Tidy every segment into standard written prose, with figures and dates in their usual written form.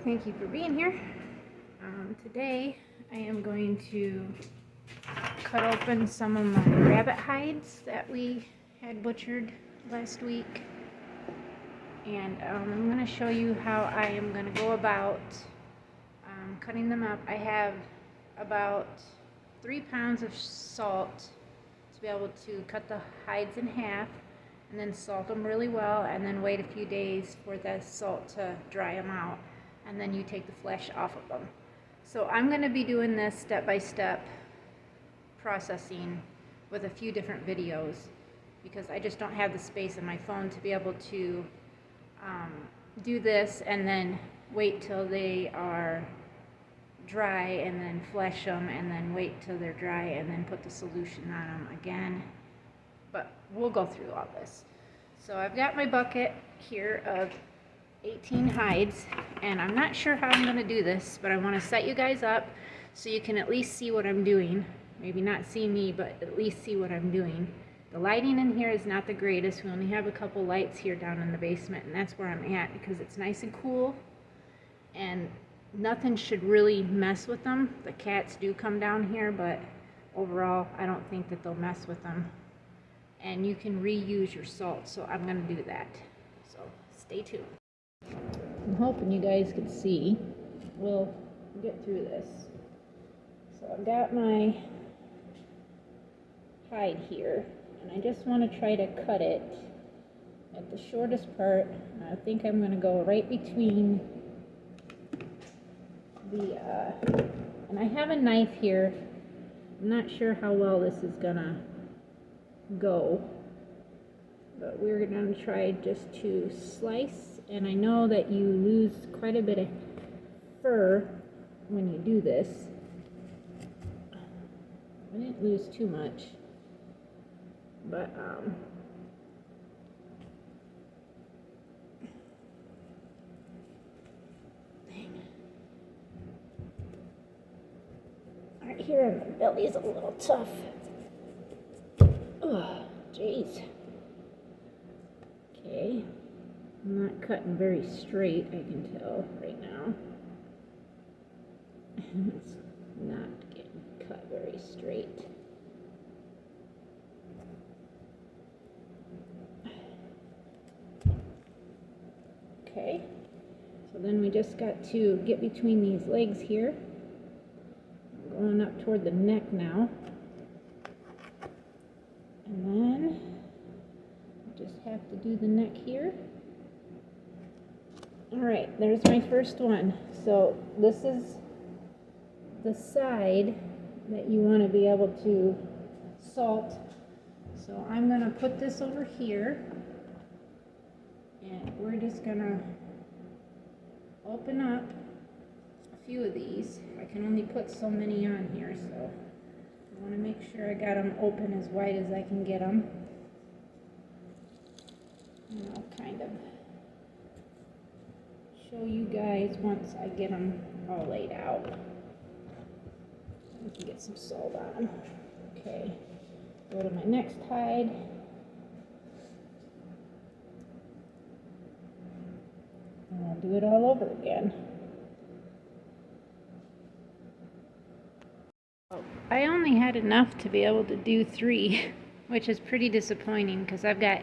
Thank you for being here. Today I am going to cut open some of my rabbit hides that we had butchered last week, and I'm going to show you how I am going to go about cutting them up. I have about 3 pounds of salt to be able to cut the hides in half and then salt them really well, and then wait a few days for the salt to dry them out, and then you take the flesh off of them. So I'm going to be doing this step-by-step processing with a few different videos because I just don't have the space in my phone to be able to do this and then wait till they are dry and then flesh them and then wait till they're dry and then put the solution on them again. But we'll go through all this. So I've got my bucket here of 18 hides, and I'm not sure how I'm going to do this, but I want to set you guys up so you can at least see what I'm doing. Maybe not see me, but at least see what I'm doing. The lighting in here is not the greatest. We only have a couple lights here down in the basement, and that's where I'm at because it's nice and cool, and nothing should really mess with them. The cats do come down here, but overall I don't think that they'll mess with them. And you can reuse your salt, so I'm going to do that. So stay tuned. I'm hoping you guys can see. We'll get through this. So I've got my hide here, and I just want to try to cut it at the shortest part. I think I'm going to go right between the, and I have a knife here. I'm not sure how well this is going to go, but we're going to try just to slice, and I know that you lose quite a bit of fur when you do this. I didn't lose too much, but dang. Right here in the belly is a little tough. Oh, jeez. Okay. I'm not cutting very straight, I can tell right now. It's not getting cut very straight. Okay. So then we just got to get between these legs here. I'm going up toward the neck now. And then I just have to do the neck here. Alright, there's my first one. So this is the side that you want to be able to salt. So I'm going to put this over here, and we're just going to open up a few of these. I can only put so many on here, so I want to make sure I got them open as wide as I can get them. And I'll kind of show you guys once I get them all laid out. We can get some salt on them. Okay, go to my next hide. And I'll do it all over again. I only had enough to be able to do 3, which is pretty disappointing because I've got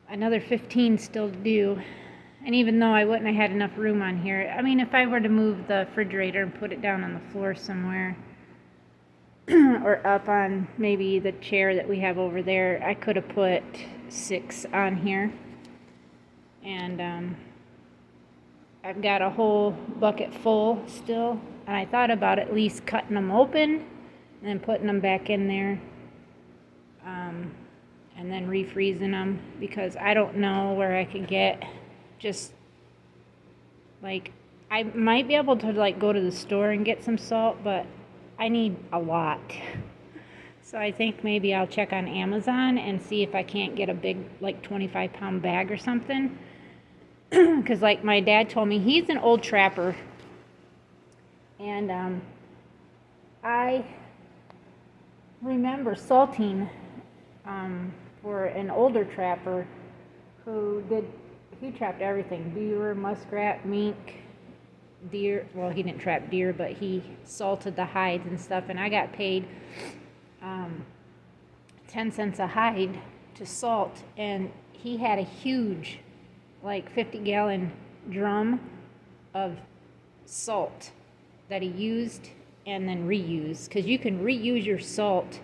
another 15 still to do. And even though I wouldn't have had enough room on here, I mean, if I were to move the refrigerator and put it down on the floor somewhere, or up on maybe the chair that we have over there, I could have put 6 on here. And I've got a whole bucket full still, and I thought about at least cutting them open and then putting them back in there, and then refreezing them, because I don't know where I could get just, like, I might be able to, like, go to the store and get some salt, but I need a lot. So I think maybe I'll check on Amazon and see if I can't get a big, like, 25-pound bag or something. Because, like, my dad told me, he's an old trapper, and I remember salting for an older trapper who did he trapped everything. Beaver, muskrat, mink, deer. Well, he didn't trap deer, but he salted the hides and stuff. And I got paid 10 cents a hide to salt. And he had a huge, like 50-gallon drum of salt that he used and then reused. Because you can reuse your salt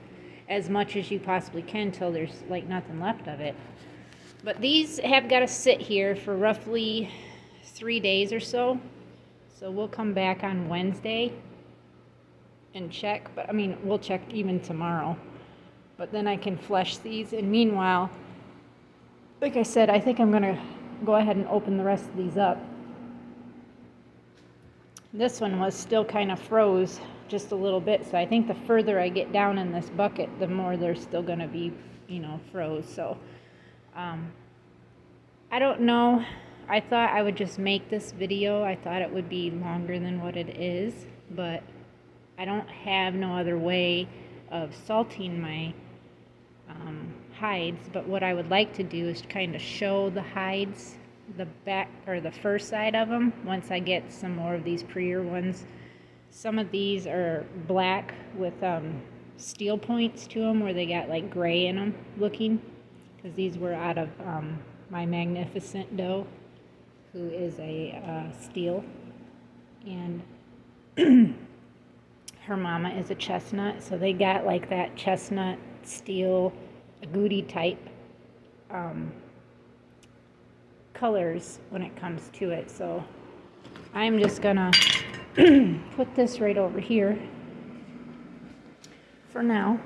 as much as you possibly can till there's like nothing left of it. But these have got to sit here for roughly 3 days or so. So we'll come back on Wednesday and check. But I mean, we'll check even tomorrow. But then I can flush these. And meanwhile, like I said, I think I'm going to go ahead and open the rest of these up. This one was still kind of froze just a little bit. So I think the further I get down in this bucket, the more they're still going to be, froze. So I don't know. I thought I would just make this video. I thought it would be longer than what it is, but I don't have no other way of salting my hides. But what I would like to do is kind of show the hides, the back or the fur side of them, once I get some more of these prettier ones. Some of these are black with steel points to them where they got like gray in them looking, because these were out of my magnificent doe, who is a steel, and her mama is a chestnut, so they got like that chestnut steel agouti type colors when it comes to it. So I'm just gonna put this right over here for now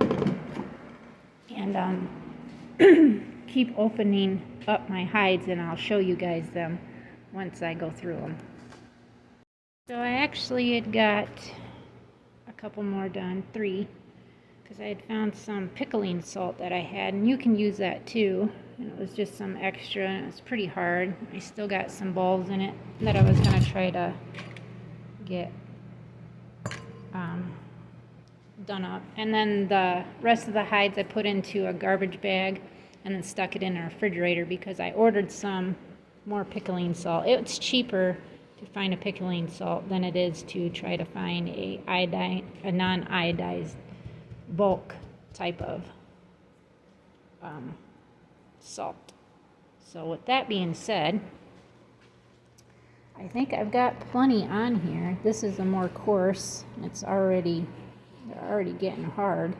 and keep opening up my hides, and I'll show you guys them once I go through them. So I actually had got a couple more done, 3, because I had found some pickling salt that I had, and you can use that too. And it was just some extra, and it was pretty hard. I still got some balls in it that I was going to try to get done up. And then the rest of the hides I put into a garbage bag and then stuck it in a refrigerator, because I ordered some more pickling salt. It's cheaper to find a pickling salt than it is to try to find a non-iodized bulk type of salt. So with that being said, I think I've got plenty on here. This is a more coarse, and they're already getting hard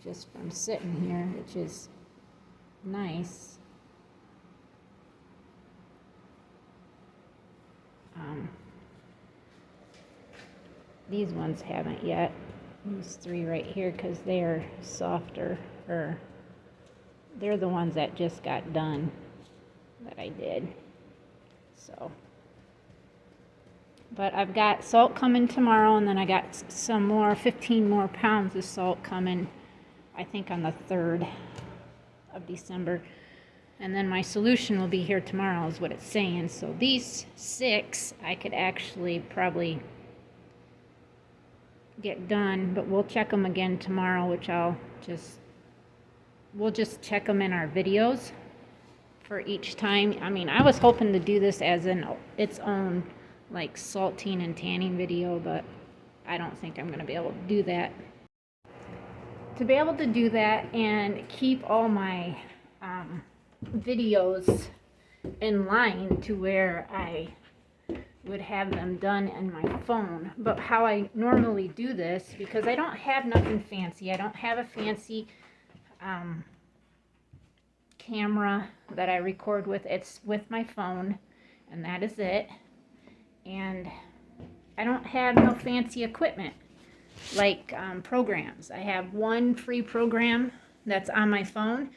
just from sitting here, which is nice. These ones haven't yet. These 3 right here, because they are softer, or they're the ones that just got done that I did. So, but I've got salt coming tomorrow, and then I got some more, 15 more pounds of salt coming, I think on the 3rd of December. And then my solution will be here tomorrow, is what it's saying. So these 6 I could actually probably get done, but we'll check them again tomorrow, which we'll just check them in our videos for each time. I mean, I was hoping to do this as its own like salting and tanning video, but I don't think I'm going to be able to do that. To be able to do that and keep all my videos in line to where I would have them done in my phone. But how I normally do this, because I don't have nothing fancy. I don't have a fancy camera that I record with. It's with my phone, and that is it. And I don't have no fancy equipment like programs. I have one free program that's on my phone,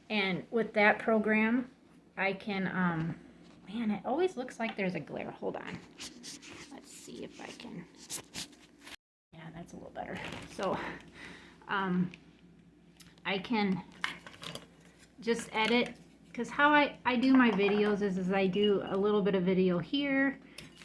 and with that program I can man, it always looks like there's a glare. Hold on, let's see if I can. Yeah, that's a little better. So I can just edit, because how I do my videos is I do a little bit of video here,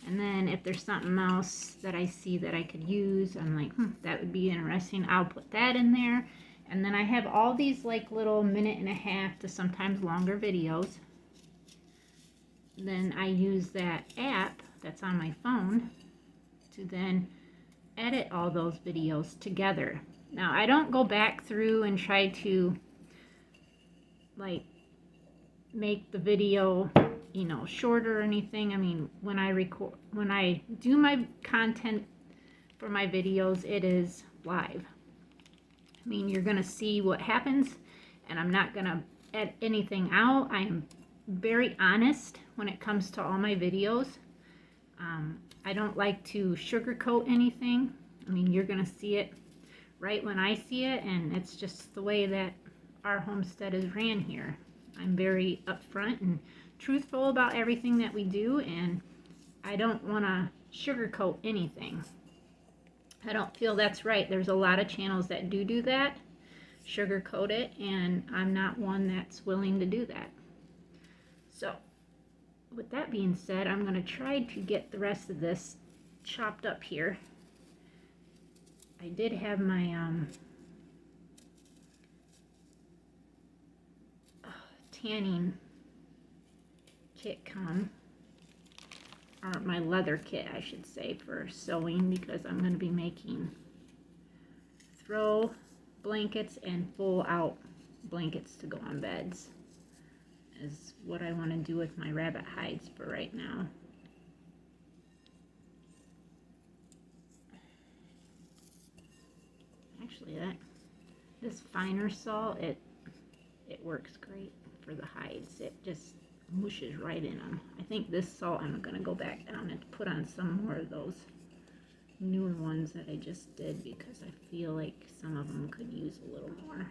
and then if there's something else that I see that I could use, I'm like, that would be interesting, I'll put that in there. And then I have all these like little 1.5 minute to sometimes longer videos then I use that app that's on my phone to then edit all those videos together. Now, I don't go back through and try to like make the video, you know, shorter or anything. I mean, when I do my content for my videos, it is live. I mean, you're gonna see what happens, and I'm not gonna edit anything out. I am very honest when it comes to all my videos. I don't like to sugarcoat anything. I mean, you're gonna see it right when I see it, and it's just the way that our homestead is ran here. I'm very upfront and truthful about everything that we do, and I don't want to sugarcoat anything. I don't feel that's right. There's a lot of channels that do that, sugarcoat it, and I'm not one that's willing to do that. So, with that being said, I'm going to try to get the rest of this chopped up here. I did have my tanning kit come, or my leather kit I should say, for sewing, because I'm going to be making throw blankets and full out blankets to go on beds, is what I want to do with my rabbit hides for right now. Actually, this finer salt, it works great for the hides. It just mushes right in them. I think this salt, I'm going to go back down and put on some more of those newer ones that I just did, because I feel like some of them could use a little more.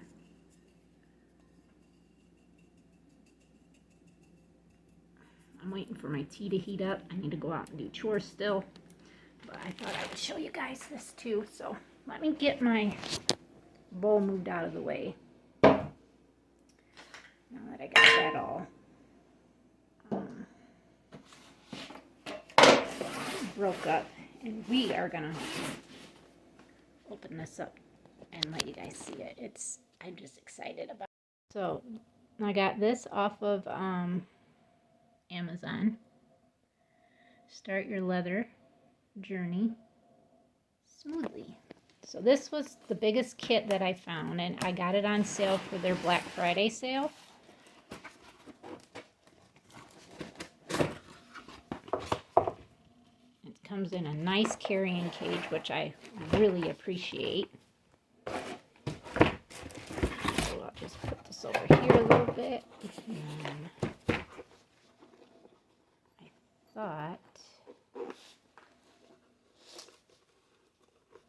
I'm waiting for my tea to heat up. I need to go out and do chores still, but I thought I would show you guys this too. So let me get my bowl moved out of the way. Now that I got that all broke up, and we are gonna open this up and let you guys see it. I'm just excited about it. So I got this off of Amazon. Start your leather journey smoothly. So this was the biggest kit that I found, and I got it on sale for their Black Friday sale. It comes in a nice carrying cage, which I really appreciate. So I'll just put this over here a little bit. And I thought,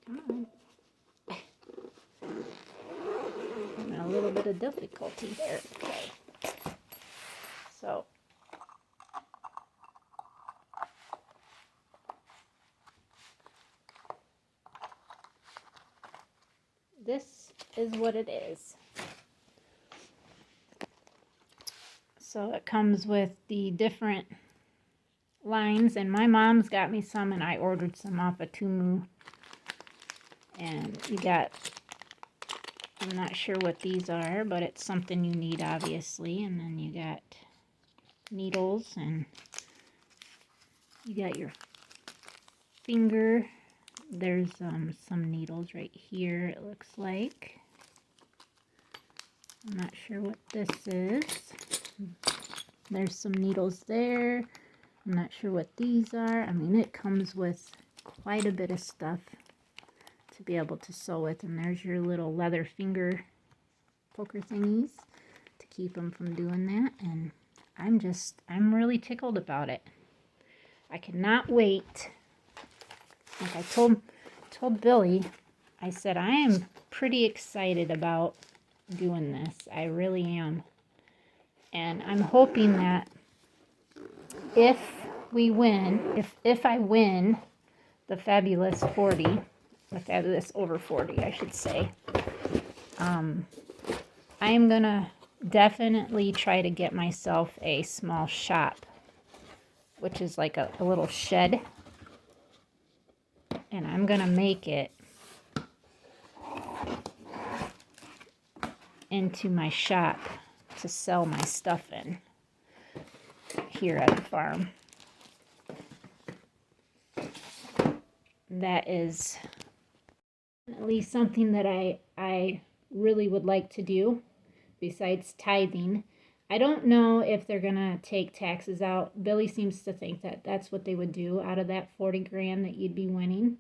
come on. Having a little bit of difficulty there. Okay. So this is what it is. So it comes with the different lines, and my mom's got me some, and I ordered some off of Tumu. And you got, I'm not sure what these are, but it's something you need, obviously. And then you got needles, and you got your finger. There's some needles right here, it looks like. I'm not sure what this is. There's some needles there. I'm not sure what these are. I mean, it comes with quite a bit of stuff to be able to sew with. And there's your little leather finger poker thingies to keep them from doing that. And I'm really tickled about it. I cannot wait. Like I told Billy, I said, I am pretty excited about doing this. I really am. And I'm hoping that if we win, if I win the Fabulous 40, the Fabulous Over 40, I should say, I am going to definitely try to get myself a small shop, which is like a little shed. And I'm going to make it into my shop to sell my stuff in. here at the farm. That is at least something that I really would like to do besides tithing. I don't know if they're gonna take taxes out. Billy seems to think that that's what they would do out of that 40 grand that you'd be winning.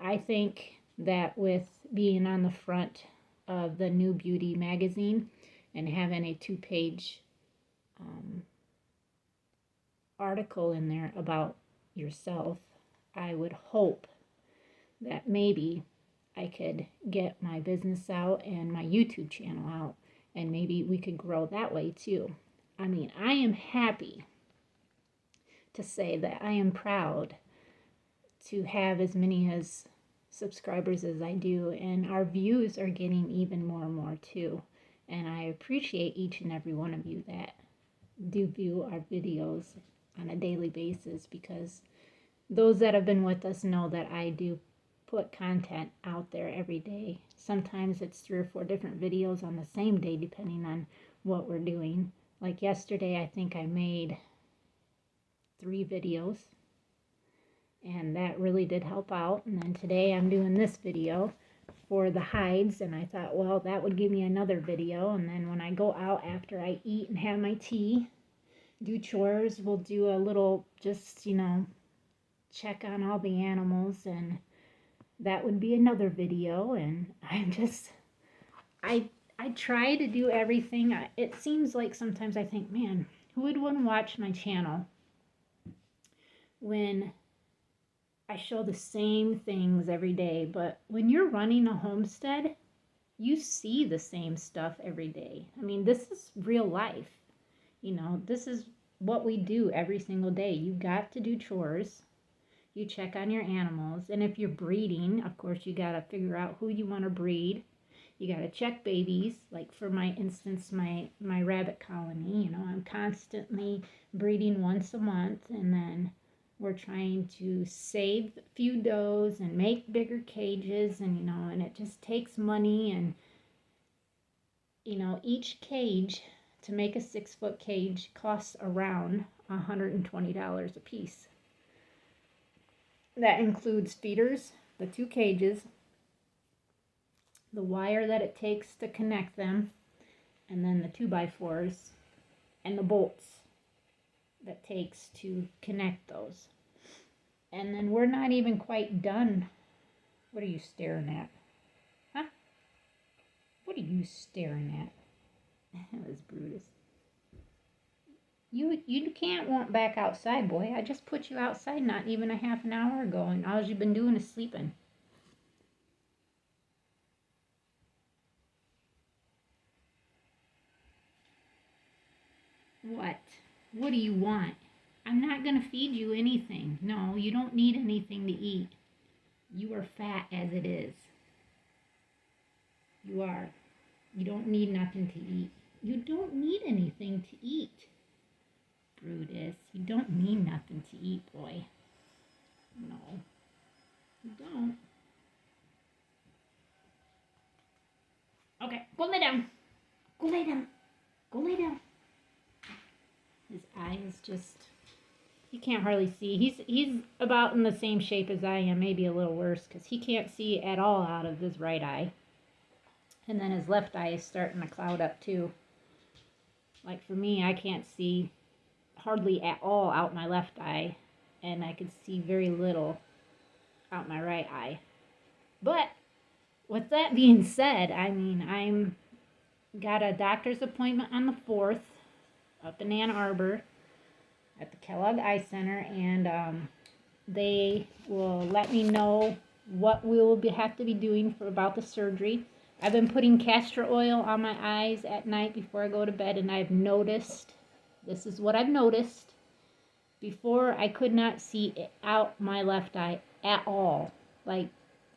I think that with being on the front of the New Beauty magazine and having a 2-page article in there about yourself, I would hope that maybe I could get my business out and my YouTube channel out, and maybe we could grow that way too. I mean, I am happy to say that I am proud to have as many as subscribers as I do, and our views are getting even more and more too. And I appreciate each and every one of you that do view our videos on a daily basis, because those that have been with us know that I do put content out there every day. Sometimes it's 3 or 4 different videos on the same day, depending on what we're doing. Like yesterday, I think I made 3 videos, and that really did help out. And then today I'm doing this video for the hides, and I thought, well, that would give me another video. And then when I go out after I eat and have my tea, do chores, we'll do a little, just, check on all the animals, and that would be another video. And I try to do everything. It seems like sometimes I think, man, who would want to watch my channel when I show the same things every day? But when you're running a homestead, you see the same stuff every day. I mean, this is real life. This is what we do every single day. You got to do chores. You check on your animals. And if you're breeding, of course, you got to figure out who you want to breed. You got to check babies. Like for my instance, my rabbit colony, I'm constantly breeding once a month. And then we're trying to save a few does and make bigger cages. And, and it just takes money. And, each cage, to make a 6-foot cage, costs around $120 a piece. That includes feeders, the 2 cages, the wire that it takes to connect them, and then the 2x4s, and the bolts that takes to connect those. And then we're not even quite done. What are you staring at? Huh? What are you staring at? That was Brutus. You can't want back outside, boy. I just put you outside not even a half an hour ago, and all you've been doing is sleeping. What? What do you want? I'm not going to feed you anything. No, you don't need anything to eat. You are fat as it is. You are. You don't need nothing to eat. You don't need anything to eat. Brutus, you don't need nothing to eat, boy. No, you don't. Okay, go lay down. Go lay down. Go lay down. His eye is just, he can't hardly see. He's about in the same shape as I am, maybe a little worse, because he can't see at all out of his right eye. And then his left eye is starting to cloud up too. Like for me, I can't see hardly at all out my left eye, and I could see very little out my right eye. But with that being said, I mean, I'm got a doctor's appointment on the 4th up in Ann Arbor at the Kellogg Eye Center, and they will let me know what we will have to be doing about the surgery. I've been putting castor oil on my eyes at night before I go to bed, and I've noticed, this is what I've noticed, before I could not see out my left eye at all, like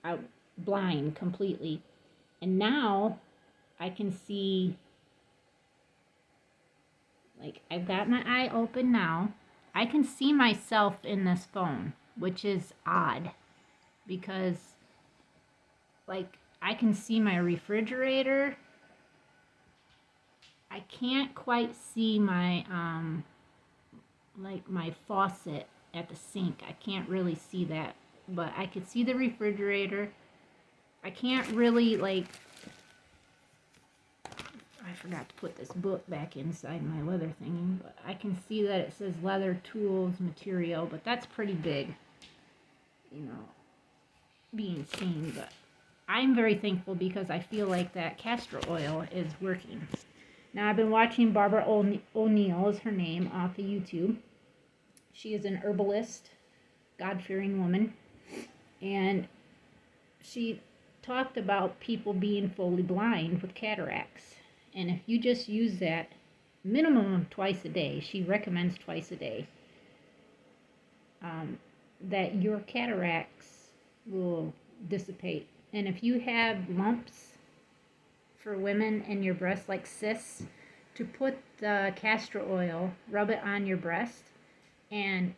I'm blind completely, and now I can see. Like, I've got my eye open now. I can see myself in this phone, which is odd, because, like, I can see my refrigerator. I can't quite see my like my faucet at the sink. I can't really see that, but I could see the refrigerator. I can't really, like, I forgot to put this book back inside my leather thingy, but I can see that it says leather tools material, but that's pretty big, you know, being seen. But I'm very thankful because I feel like that castor oil is working. Now, I've been watching Barbara O'Neill is her name off of YouTube. She is an herbalist, God-fearing woman, and she talked about people being fully blind with cataracts. And if you just use that minimum of twice a day, she recommends twice a day, that your cataracts will dissipate. And if you have lumps for women in your breast, like cysts, to put the castor oil, rub it on your breast, and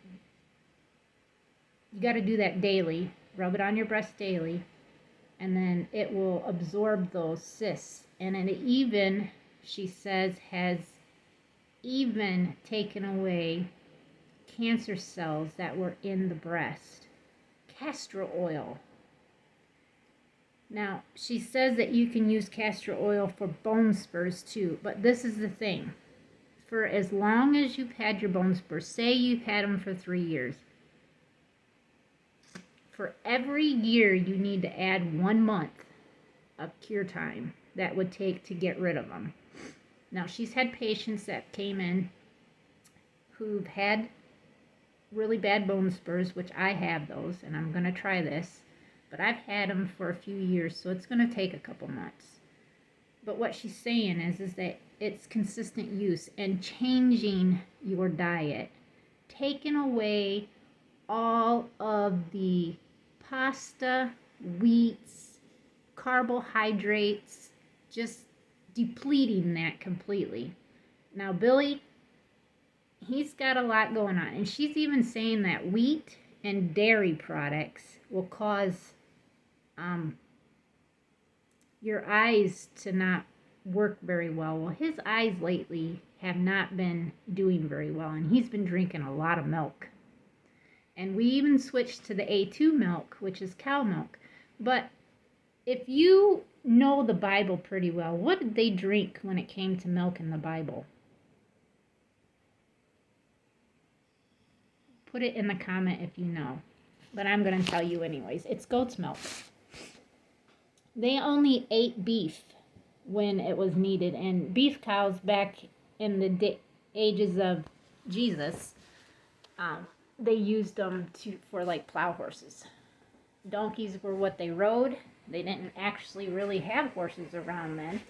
you got to do that daily. Rub it on your breast daily, and then it will absorb those cysts. And it even, she says, has even taken away cancer cells that were in the breast. Castor oil. Now, she says that you can use castor oil for bone spurs too, but this is the thing. For as long as you've had your bone spurs, say you've had them for 3 years, for every year you need to add 1 month of cure time that would take to get rid of them. Now, she's had patients that came in who've had really bad bone spurs, which I have those, and I'm going to try this, but I've had them for a few years, so it's going to take a couple months. But what she's saying is that it's consistent use and changing your diet, taking away all of the pasta, wheats, carbohydrates, just depleting that completely. Now, Billy, he's got a lot going on, and she's even saying that wheat and dairy products will cause your eyes to not work very well. Well, his eyes lately have not been doing very well, and he's been drinking a lot of milk. And we even switched to the A2 milk, which is cow milk. But if you know the Bible pretty well, what did they drink when it came to milk in the Bible? Put it in the comment if you know. But I'm going to tell you anyways. It's goat's milk. They only ate beef when it was needed. And beef cows back in the ages of Jesus, they used them for like plow horses. Donkeys were what they rode. They didn't actually really have horses around then.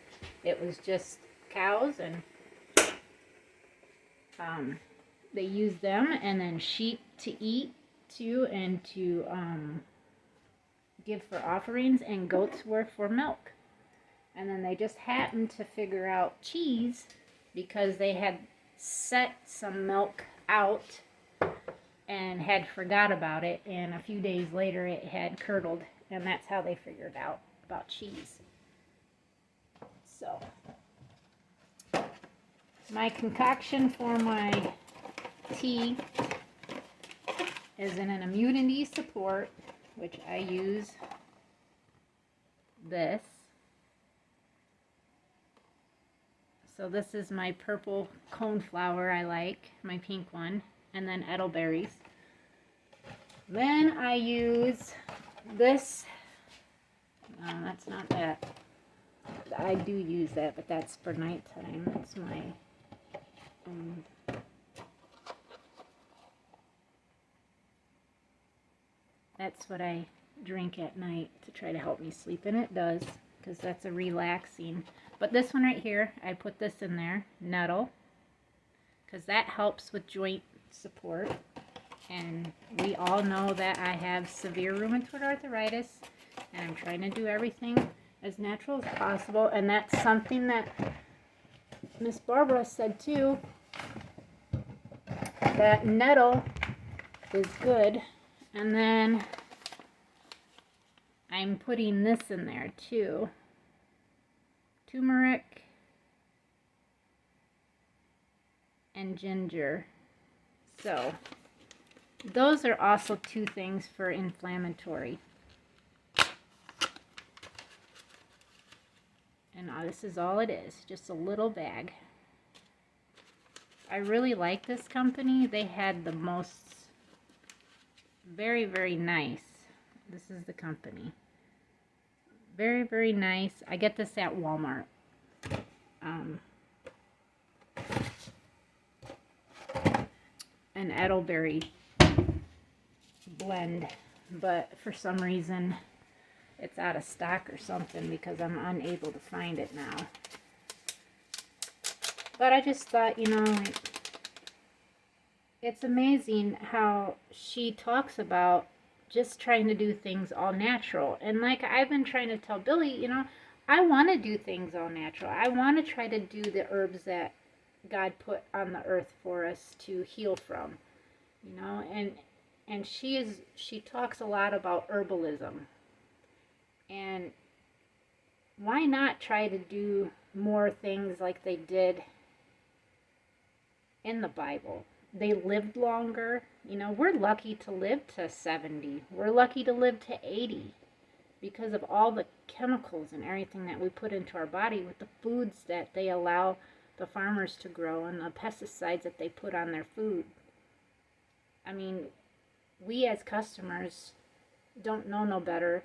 It was just cows, and they used them, and then sheep to eat too, and to give for offerings, and goats were for milk. And then they just happened to figure out cheese because they had set some milk out and had forgot about it, and a few days later it had curdled, and that's how they figured out about cheese. So, my concoction for my tea is in an immunity support, which I use this. So this is my purple coneflower I like, my pink one, and then elderberries. Then I use this. No, that's not that. I do use that, but that's for nighttime. It's my that's what I drink at night to try to help me sleep, and it does, because that's a relaxing. But this one right here, I put this in there, nettle, because that helps with joint support. And we all know that I have severe rheumatoid arthritis, and I'm trying to do everything as natural as possible. And that's something that Miss Barbara said too, that nettle is good. And then I'm putting this in there too, turmeric and ginger. So those are also 2 things for inflammatory. And this is all it is, just a little bag. I really like this company. They had the most, very, very nice. This is the company. Very, very nice. I get this at Walmart. An Edelberry blend, but for some reason it's out of stock or something because I'm unable to find it now. But I just thought, you know, like, it's amazing how she talks about just trying to do things all natural. And like I've been trying to tell Billy, you know, I want to do things all natural. I want to try to do the herbs that God put on the earth for us to heal from, you know, and she talks a lot about herbalism. And why not try to do more things like they did in the Bible? They lived longer. You know, we're lucky to live to 70. We're lucky to live to 80 because of all the chemicals and everything that we put into our body with the foods that they allow the farmers to grow and the pesticides that they put on their food. I mean, we as customers don't know no better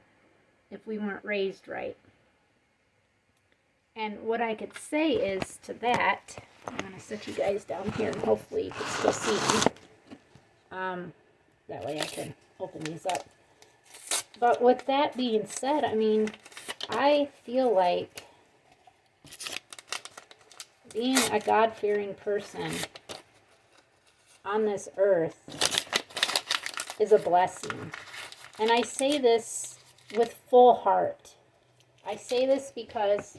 if we weren't raised right. And what I could say is to that, I'm going to sit you guys down here and hopefully you can still see me. That way I can open these up. But with that being said, I mean, I feel like being a God-fearing person on this earth is a blessing. And I say this with full heart. I say this because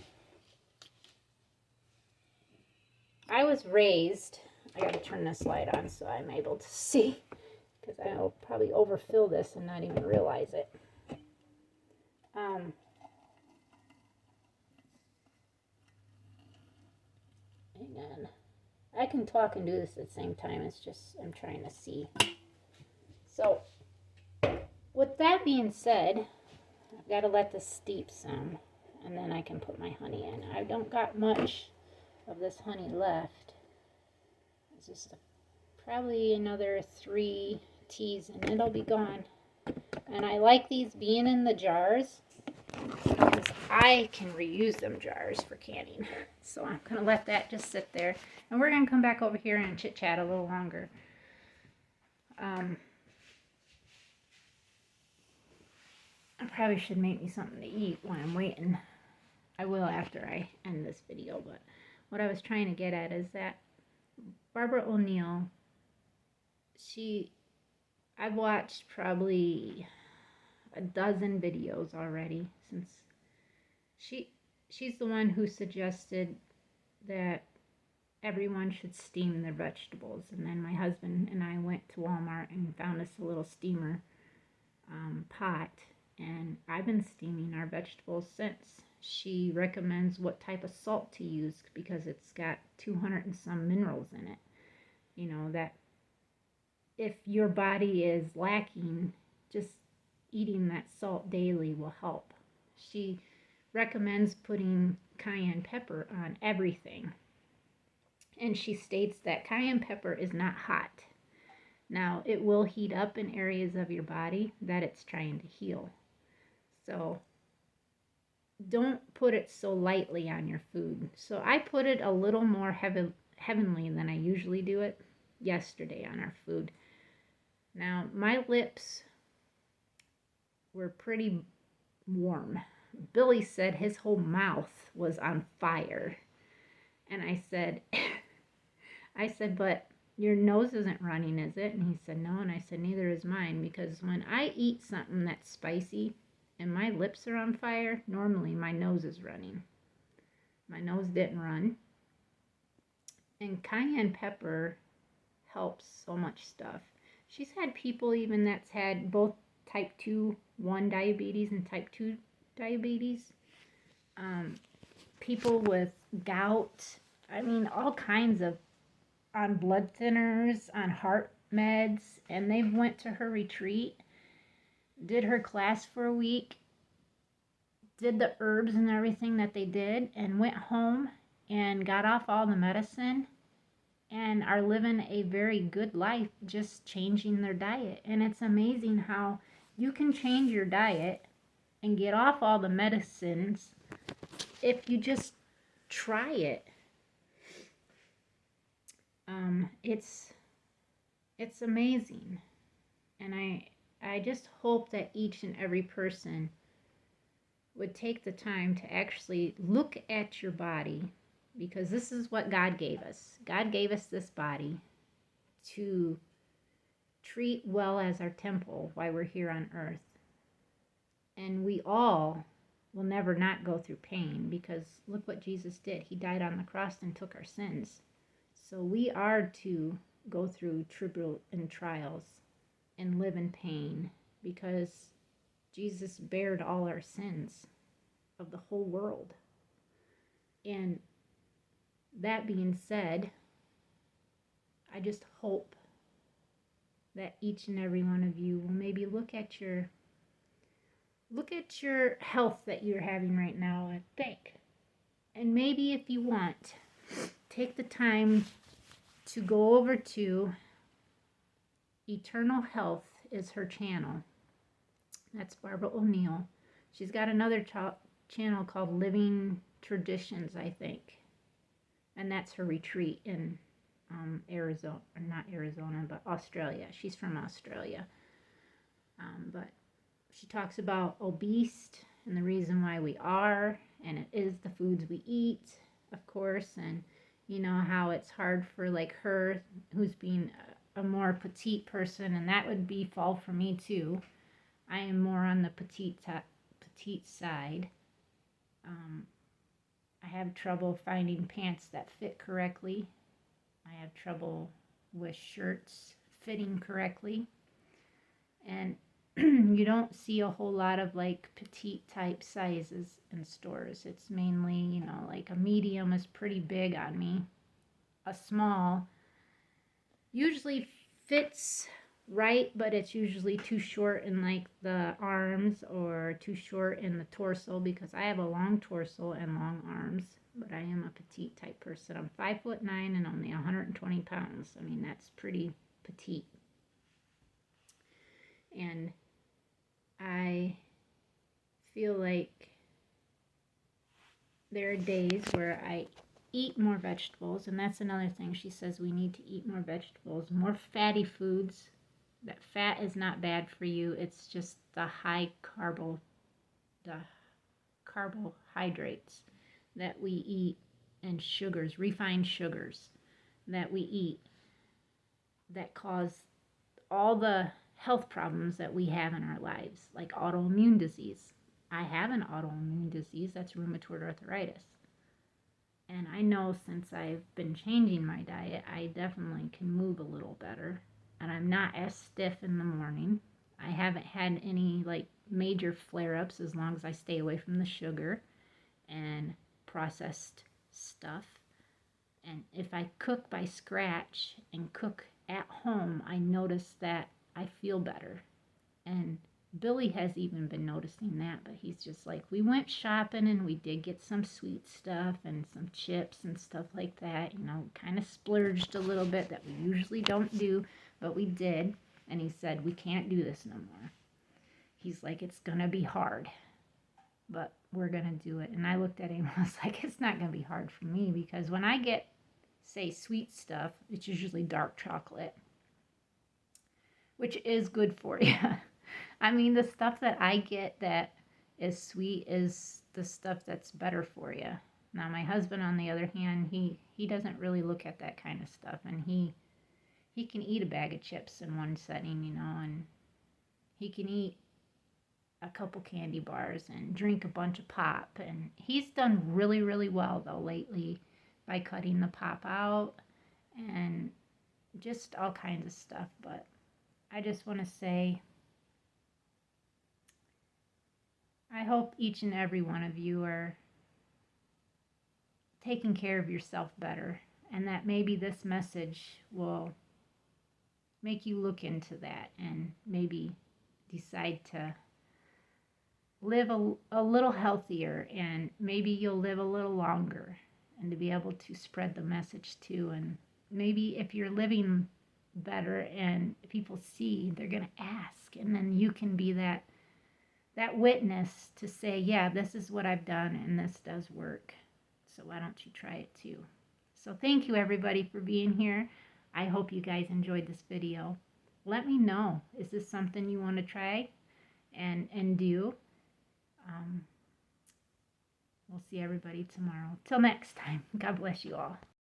I was raised, I gotta turn this light on so I'm able to see, because I'll probably overfill this and not even realize it. Hang on. I can talk and do this at the same time, it's just I'm trying to see. So, with that being said, I've got to let this steep some, and then I can put my honey in. I don't got much of this honey left. It's just probably another 3 teas and it'll be gone. And I like these being in the jars because I can reuse them jars for canning. So I'm going to let that just sit there. And we're going to come back over here and chit chat a little longer. I probably should make me something to eat while I'm waiting. I will after I end this video, but what I was trying to get at is that Barbara O'Neill, I've watched probably a dozen videos already since she's the one who suggested that everyone should steam their vegetables. And then my husband and I went to Walmart and found us a little steamer pot, and I've been steaming our vegetables since. She recommends what type of salt to use because it's got 200 and some minerals in it. You know, that if your body is lacking, just eating that salt daily will help. She recommends putting cayenne pepper on everything. And she states that cayenne pepper is not hot. Now, it will heat up in areas of your body that it's trying to heal. So, don't put it so lightly on your food. So, I put it a little more heavenly than I usually do it yesterday on our food. Now, my lips were pretty warm. Billy said his whole mouth was on fire. And I said, but your nose isn't running, is it? And he said, no. And I said, neither is mine, because when I eat something that's spicy and my lips are on fire, normally my nose is running. My nose didn't run. And cayenne pepper helps so much stuff. She's had people even that's had both type 1 diabetes and type 2 diabetes. People with gout. I mean, all kinds of, on blood thinners, on heart meds, and they went to her retreat, did her class for a week, did the herbs and everything that they did, and went home and got off all the medicine and are living a very good life just changing their diet. And it's amazing how you can change your diet and get off all the medicines if you just try it. It's amazing. And I just hope that each and every person would take the time to actually look at your body, because this is what God gave us. God gave us this body to treat well as our temple while we're here on earth. And we all will never not go through pain, because look what Jesus did. He died on the cross and took our sins. So we are to go through tribulation and trials and live in pain, because Jesus bared all our sins of the whole world. And that being said, I just hope that each and every one of you will maybe look at your health that you're having right now and think. And maybe if you want, take the time to go over to Eternal Health is her channel. That's Barbara O'Neill. She's got another channel called Living Traditions, I think. And that's her retreat in Arizona, or not Arizona, but Australia. She's from Australia. But she talks about obese and the reason why we are, and it is the foods we eat, of course, and you know how it's hard for like her, who's being a more petite person, and that would be fall for me too. I am more on the petite side. I have trouble finding pants that fit correctly. I have trouble with shirts fitting correctly. And you don't see a whole lot of like petite type sizes in stores. It's mainly, you know, like a medium is pretty big on me. A small usually fits right, but it's usually too short in like the arms or too short in the torso, because I have a long torso and long arms, but I am a petite type person. I'm 5'9" and only 120 pounds. I mean, that's pretty petite. And I feel like there are days where I eat more vegetables, and that's another thing. She says we need to eat more vegetables, more fatty foods. That fat is not bad for you. It's just the carbohydrates that we eat, and sugars, refined sugars that we eat, that cause all the health problems that we have in our lives, like autoimmune disease. I have an autoimmune disease, that's rheumatoid arthritis. And I know since I've been changing my diet, I definitely can move a little better. And I'm not as stiff in the morning. I haven't had any like major flare-ups as long as I stay away from the sugar and processed stuff. And if I cook by scratch and cook at home, I notice that I feel better. And Billy has even been noticing that, but he's just like, we went shopping and we did get some sweet stuff and some chips and stuff like that, you know, kind of splurged a little bit that we usually don't do, but we did. And he said, we can't do this no more. He's like, it's going to be hard, but we're going to do it. And I looked at him and I was like, it's not going to be hard for me, because when I get, say, sweet stuff, it's usually dark chocolate, which is good for you. I mean, the stuff that I get that is sweet is the stuff that's better for you. Now, my husband, on the other hand, he doesn't really look at that kind of stuff, and he can eat a bag of chips in one setting, you know, and he can eat a couple candy bars and drink a bunch of pop, and he's done really, really well, though, lately by cutting the pop out and just all kinds of stuff. But I just want to say, I hope each and every one of you are taking care of yourself better, and that maybe this message will make you look into that and maybe decide to live a little healthier, and maybe you'll live a little longer, and to be able to spread the message too. And maybe if you're living better and people see, they're going to ask, and then you can be that witness to say, yeah, this is what I've done and this does work. So why don't you try it too? So thank you everybody for being here. I hope you guys enjoyed this video. Let me know, is this something you want to try and do? We'll see everybody tomorrow. Till next time, God bless you all.